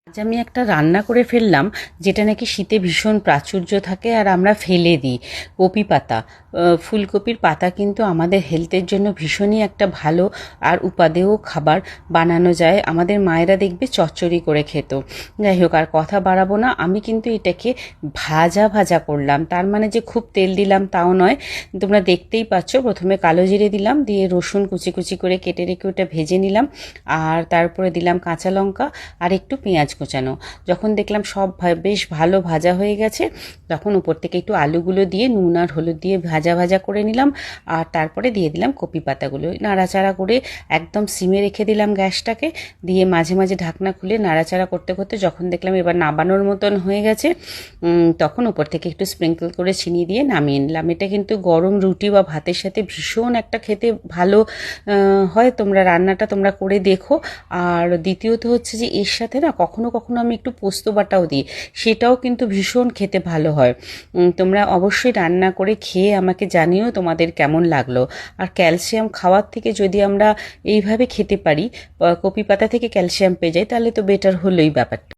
আজ আমি একটা রান্না করে ফেললাম, যেটা নাকি শীতে ভীষণ প্রাচুর্য থাকে আর আমরা ফেলে দিই। কপি পাতা, ফুলকপির পাতা কিন্তু আমাদের হেলথের জন্য ভীষণই একটা ভালো আর উপাদেয় খাবার বানানো যায়। আমাদের মায়েরা দেখবে চচ্চড়ি করে খেত। যাই হোক, আর কথা বাড়াবো না, আমি কিন্তু এটাকে ভাজা ভাজা করলাম। তার মানে যে খুব তেল দিলাম তাও নয়, তোমরা দেখতেই পাচ্ছ। প্রথমে কালো জিরে দিলাম, দিয়ে রসুন কুচি কুচি করে কেটে রেখে ওটা ভেজে নিলাম। আর তারপরে দিলাম কাঁচা লঙ্কা আর একটু পেঁয়াজ কোচানো। যখন দেখলাম সব বেশ ভালো ভাজা হয়ে গেছে, তখন উপর থেকে একটু আলুগুলো দিয়ে নুন আর হলুদ দিয়ে ভাজা ভাজা করে নিলাম। আর তারপরে দিয়ে দিলাম কপি পাতাগুলো, নাড়াচাড়া করে একদম সিমে রেখে দিলাম গ্যাসটাকে। দিয়ে মাঝে মাঝে ঢাকনা খুলে নাড়াচাড়া করতে করতে যখন দেখলাম এবার নাবানোর মতন হয়ে গেছে, তখন উপর থেকে একটু স্প্রিঙ্কল করে চিনি দিয়ে নামিয়ে নিলাম। এটা কিন্তু গরম রুটি বা ভাতের সাথে ভীষণ একটা খেতে ভালো হয়। রান্নাটা তোমরা করে দেখো। আর দ্বিতীয়ত হচ্ছে যে এর সাথে না কখনো কখনো আমি একটু পোস্ত বাটাও দিই, সেটাও কিন্তু ভীষণ খেতে ভালো হয়। তোমরা অবশ্যই রান্না করে খেয়ে আমাকে জানিও তোমাদের কেমন লাগলো। আর ক্যালসিয়াম খাওয়ার থেকে যদি আমরা এইভাবে খেতে পারি, কপি পাতা থেকে ক্যালসিয়াম পেয়ে যাই, তাহলে তো বেটার হলোই ব্যাপারটা।